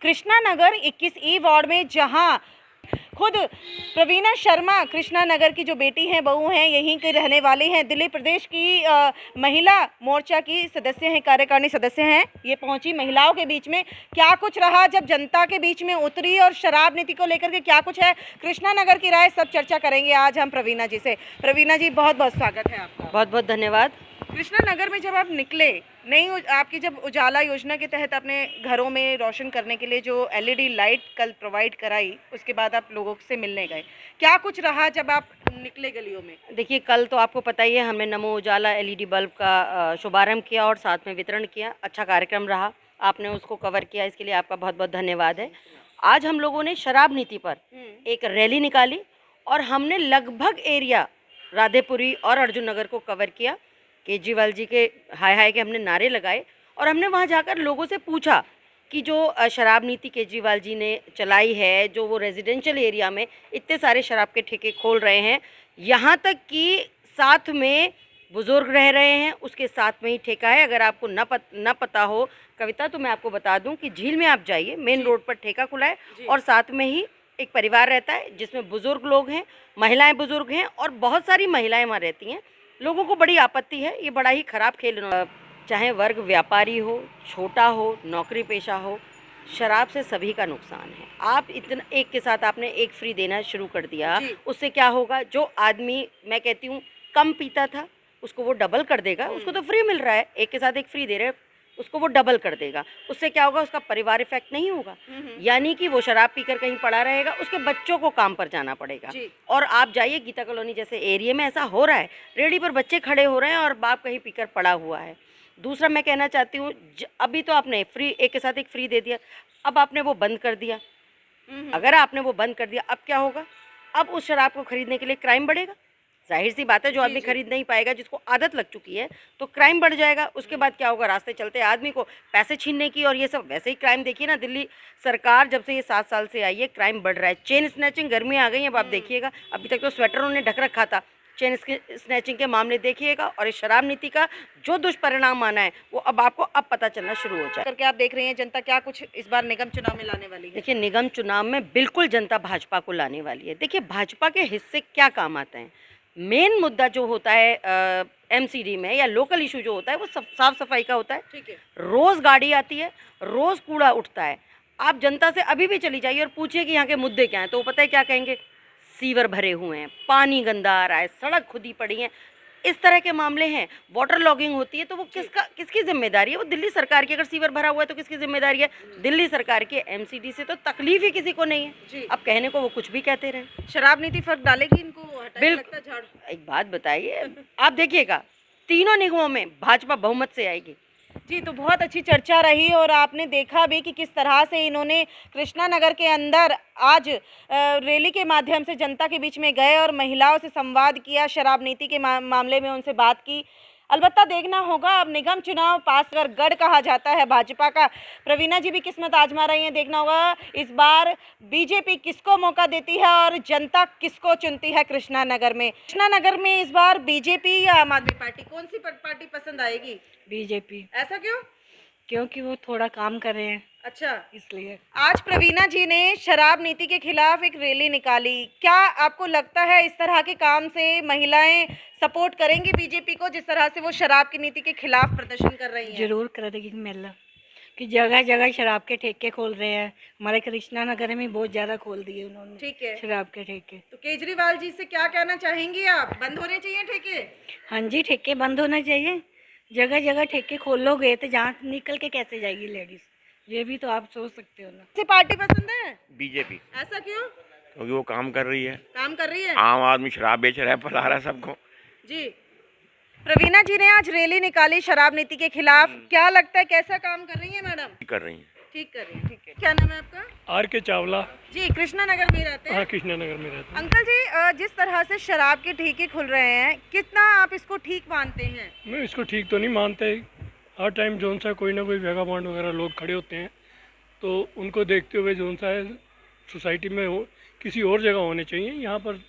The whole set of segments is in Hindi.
कृष्णा नगर 21 वार्ड में, जहां खुद प्रवीणा शर्मा कृष्णा नगर की जो बेटी हैं, बहू हैं, यहीं के रहने वाले हैं, दिल्ली प्रदेश की महिला मोर्चा की सदस्य हैं, कार्यकारिणी सदस्य हैं। ये पहुंची महिलाओं के बीच में, क्या कुछ रहा जब जनता के बीच में उतरी और शराब नीति को लेकर के क्या कुछ है, कृष्णा नगर की राय, सब चर्चा करेंगे आज हम प्रवीणा जी से। प्रवीणा जी, बहुत बहुत स्वागत है आपका। बहुत बहुत धन्यवाद। कृष्णा नगर में जब आप निकले, नहीं आपकी जब उजाला योजना के तहत अपने घरों में रोशन करने के लिए जो एलईडी लाइट कल प्रोवाइड कराई, उसके बाद आप लोगों से मिलने गए, क्या कुछ रहा जब आप निकले गलियों में? देखिए, कल तो आपको पता ही है, हमने नमो उजाला एलईडी बल्ब का शुभारंभ किया और साथ में वितरण किया। अच्छा कार्यक्रम रहा, आपने उसको कवर किया, इसके लिए आपका बहुत बहुत धन्यवाद है। आज हम लोगों ने शराब नीति पर एक रैली निकाली और हमने लगभग एरिया राधेपुरी और अर्जुन नगर को कवर किया। केजरीवाल जी के हाय हाय के हमने नारे लगाए और हमने वहाँ जाकर लोगों से पूछा कि जो शराब नीति केजरीवाल जी ने चलाई है, जो वो रेजिडेंशियल एरिया में इतने सारे शराब के ठेके खोल रहे हैं, यहाँ तक कि साथ में बुज़ुर्ग रह रहे हैं, उसके साथ में ही ठेका है। अगर आपको न पता हो कविता, तो मैं आपको बता दूं कि झील में आप जाइए, मेन रोड पर ठेका खुला है और साथ में ही एक परिवार रहता है जिसमें बुज़ुर्ग लोग हैं, महिलाएँ बुज़ुर्ग हैं और बहुत सारी महिलाएँ वहाँ रहती हैं। लोगों को बड़ी आपत्ति है, ये बड़ा ही ख़राब खेल, चाहे वर्ग व्यापारी हो, छोटा हो, नौकरी पेशा हो, शराब से सभी का नुकसान है। आप इतना एक के साथ आपने एक फ्री देना शुरू कर दिया, उससे क्या होगा? जो आदमी, मैं कहती हूँ, कम पीता था उसको वो डबल कर देगा। उसको तो फ्री मिल रहा है, एक के साथ एक फ्री दे रहे हैं, उसको वो डबल कर देगा। उससे क्या होगा? उसका परिवार इफेक्ट नहीं होगा, यानी कि वो शराब पीकर कहीं पड़ा रहेगा, उसके बच्चों को काम पर जाना पड़ेगा। और आप जाइए गीता कॉलोनी जैसे एरिया में, ऐसा हो रहा है, रेडी पर बच्चे खड़े हो रहे हैं और बाप कहीं पीकर पड़ा हुआ है। दूसरा मैं कहना चाहती हूँ, अभी तो आपने फ्री, एक के साथ एक फ्री दे दिया, अब आपने वो बंद कर दिया। अगर आपने वो बंद कर दिया, अब क्या होगा? अब उस शराब को खरीदने के लिए क्राइम बढ़ेगा। जाहिर सी बात है, जो आदमी खरीद नहीं पाएगा, जिसको आदत लग चुकी है, तो क्राइम बढ़ जाएगा। उसके बाद क्या होगा? रास्ते चलते आदमी को पैसे छीनने की और ये सब वैसे ही क्राइम। देखिए ना, दिल्ली सरकार जब से ये 7 साल से आई है, क्राइम बढ़ रहा है। चेन स्नैचिंग, गर्मी आ गई है, अब आप देखिएगा, अभी तक तो स्वेटरों ने ढक रखा था, चेन स्नैचिंग के मामले देखिएगा। और इस शराब नीति का जो दुष्परिणाम आना है, वो अब आपको अब पता चलना शुरू हो जाए। करके आप देख रही हैं जनता क्या कुछ इस बार निगम चुनाव में लाने वाली है? देखिए, निगम चुनाव में बिल्कुल जनता भाजपा को लाने वाली है। देखिए, भाजपा के हिस्से क्या काम आते हैं? मेन मुद्दा जो होता है एमसीडी में या लोकल इशू जो होता है, वो साफ सफाई का होता है। ठीक है। रोज़ गाड़ी आती है, रोज़ कूड़ा उठता है। आप जनता से अभी भी चली जाइए और पूछिए कि यहाँ के मुद्दे क्या हैं, तो वो पता है क्या कहेंगे? सीवर भरे हुए हैं, पानी गंदा आ रहा है, सड़क खुदी पड़ी है, इस तरह के मामले हैं। वाटर लॉगिंग होती है, तो वो किसकी जिम्मेदारी है? वो दिल्ली सरकार की। अगर सीवर भरा हुआ है तो किसकी जिम्मेदारी है? दिल्ली सरकार की। एमसीडी से तो तकलीफ ही किसी को नहीं है। अब कहने को वो कुछ भी कहते रहे। शराब नीति फर्क डालेगी इनको? बिल्कुल। एक बात बताइए, आप देखिएगा, तीनों निगमों में भाजपा बहुमत से आएगी। जी, तो बहुत अच्छी चर्चा रही और आपने देखा भी कि किस तरह से इन्होंने कृष्णा नगर के अंदर आज रैली के माध्यम से जनता के बीच में गए और महिलाओं से संवाद किया, शराब नीति के मामले में उनसे बात की। अलबत्ता देखना होगा, अब निगम चुनाव पास कर गढ़ कहा जाता है भाजपा का। प्रवीणा जी भी किस्मत आजमा रही हैं, देखना होगा इस बार बीजेपी किसको मौका देती है और जनता किसको चुनती है कृष्णा नगर में। कृष्णा नगर में इस बार बीजेपी या आम आदमी पार्टी, कौन सी पार्टी पसंद आएगी? बीजेपी। ऐसा क्यों? क्योंकि वो थोड़ा काम कर रहे हैं, अच्छा, इसलिए। आज प्रवीणा जी ने शराब नीति के खिलाफ एक रैली निकाली। क्या आपको लगता है इस तरह के काम से महिलाएं सपोर्ट करेंगी बीजेपी को, जिस तरह से वो शराब की नीति के खिलाफ प्रदर्शन कर रही हैं? जरूर करेगी महिला, कि जगह जगह शराब के ठेके खोल रहे हैं। हमारे कृष्णा नगर में बहुत ज्यादा खोल दिए उन्होंने। ठीक है, शराब के ठेके। तो केजरीवाल जी से क्या कहना चाहेंगी आप? बंद होने चाहिए ठेके? हाँ जी, ठेके बंद होना चाहिए। जगह जगह ठेके खोलोगे तो जहाँ निकल के कैसे जाएगी लेडीज? ये भी तो आप सोच सकते हो ना। कौन सी पार्टी पसंद है? बीजेपी। ऐसा क्यों? क्योंकि वो काम कर रही है। काम कर रही है। आम आदमी शराब बेच रहा है, फैला रहा है सबको। जी, प्रवीणा जी ने आज रैली निकाली शराब नीति के खिलाफ। क्या लगता है कैसा काम कर रही है मैडम? कर रही है। ठीक कर रही है, ठीक है। क्या नाम है आपका? आर.के. चावला। जी, कृष्णा नगर में रहते हैं? हाँ, कृष्णा नगर में रहते हैं। अंकल जी, जिस तरह से शराब के ठेके खुल रहे हैं, कितना आप इसको ठीक मानते हैं? मैं इसको ठीक तो नहीं मानते। हर टाइम जोन सा कोई ना कोई वेगाबॉन्ड वगैरह लोग खड़े होते हैं, तो उनको देखते हुए जोन सा है सोसाइटी में किसी और जगह होने चाहिए, यहाँ पर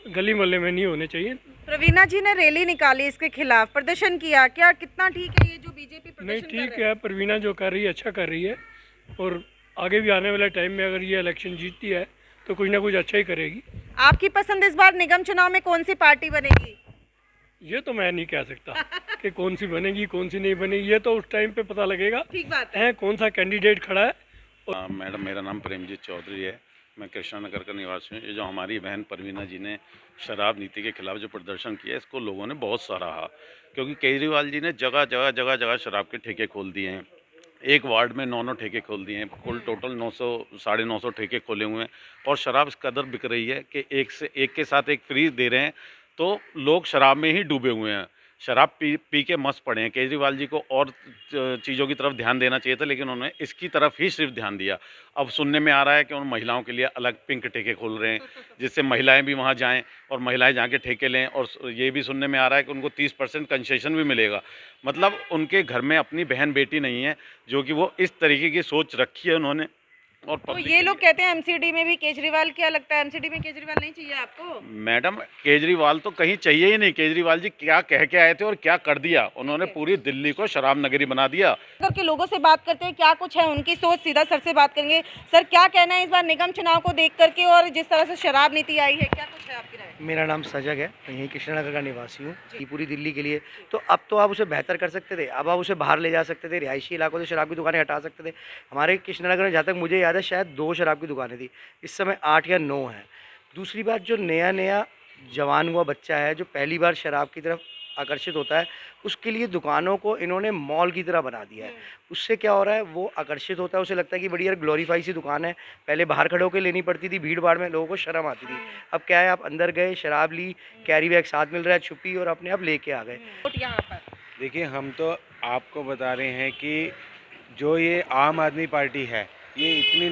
गली मोहल्ले में नहीं होने चाहिए। प्रवीणा जी ने रैली निकाली, इसके खिलाफ प्रदर्शन किया, क्या कितना ठीक है ये जो बीजेपी प्रदर्शन नहीं, कर ठीक रहे हैं? है, प्रवीणा जो कर रही है अच्छा कर रही है। और आगे भी आने वाले टाइम में अगर ये इलेक्शन जीतती है तो कुछ ना कुछ अच्छा ही करेगी। आपकी पसंद इस बार निगम चुनाव में कौन सी पार्टी बनेगी? ये तो मैं नहीं कह सकता कि कौन सी बनेगी कौन सी नहीं बनेगी, ये तो उस टाइम पे पता लगेगा ठीक बात है। है कौन सा कैंडिडेट खड़ा है। मैडम, मेरा नाम प्रेमजीत चौधरी है, मैं कृष्णा नगर का निवासी हूँ। ये जो हमारी बहन परवीना जी ने शराब नीति के खिलाफ जो प्रदर्शन किया, इसको लोगों ने बहुत सराहा, क्योंकि केजरीवाल जी ने जगह जगह जगह जगह शराब के ठेके खोल दिए हैं। एक वार्ड में 9 ठेके खोल दिए हैं, कुल टोटल 900 साढ़े 900 ठेके खोले हुए हैं और शराब इस कदर बिक रही है कि एक के साथ एक फ्री दे रहे हैं, तो लोग शराब में ही डूबे हुए हैं, शराब पी के मस्त पड़े हैं। केजरीवाल जी को और चीज़ों की तरफ ध्यान देना चाहिए था, लेकिन उन्होंने इसकी तरफ ही सिर्फ ध्यान दिया। अब सुनने में आ रहा है कि उन महिलाओं के लिए अलग पिंक ठेके खोल रहे हैं, जिससे महिलाएं भी वहां जाएं और महिलाएं जाके ठेके लें, और ये भी सुनने में आ रहा है कि उनको 30% कंसेशन भी मिलेगा। मतलब उनके घर में अपनी बहन बेटी नहीं है, जो कि वो इस तरीके की सोच रखी है उन्होंने। और तो ये लोग कहते हैं एमसीडी में भी केजरीवाल, क्या लगता है एमसीडी में केजरीवाल नहीं चाहिए आपको? मैडम, केजरीवाल तो कहीं चाहिए ही नहीं। केजरीवाल जी क्या कह के आए थे और क्या कर दिया उन्होंने, पूरी दिल्ली को शराब नगरी बना दिया। अगर के लोगों से बात करते हैं क्या कुछ है उनकी सोच, सीधा सर से बात करेंगे। सर, क्या कहना है इस बार निगम चुनाव को देख करके और जिस तरह से शराब नीति आई है, क्या कुछ है आपकी राय? मेरा नाम सजग है, मैं यहीं कृष्णा नगर का निवासी हूँ। ये पूरी दिल्ली के लिए तो अब तो आप उसे बेहतर कर सकते थे, अब आप उसे बाहर ले जा सकते थे, रिहायशी इलाकों से शराब की दुकानें हटा सकते थे। हमारे कृष्णा नगर में जहाँ तक मुझे याद है शायद 2 शराब की दुकानें थी, इस समय 8 या 9 हैं। दूसरी बात, जो नया जवान हुआ बच्चा है जो पहली बार शराब की तरफ आकर्षित होता है, उसके लिए दुकानों को इन्होंने मॉल की तरह बना दिया है। उससे क्या हो रहा है, वो आकर्षित होता है, उसे लगता है कि बड़ी यार ग्लोरीफाई सी दुकान है। पहले बाहर खड़े होकर लेनी पड़ती थी, भीड़ भाड़ में लोगों को शर्म आती थी। अब क्या है, आप अंदर गए, शराब ली, कैरी बैग साथ मिल रहा है, छुपी और अपने आप लेके आ गए। वोट यहाँ पर देखिए, हम तो आपको बता रहे हैं कि जो ये आम आदमी पार्टी है, ये इतनी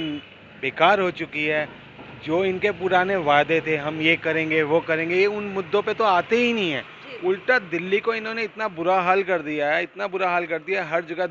बेकार हो चुकी है। जो इनके पुराने वादे थे, हम ये करेंगे वो करेंगे, ये उन मुद्दों पे तो आते ही नहीं है। उल्टा दिल्ली को इन्होंने इतना बुरा हाल कर दिया है, इतना बुरा हाल कर दिया है, हर जगह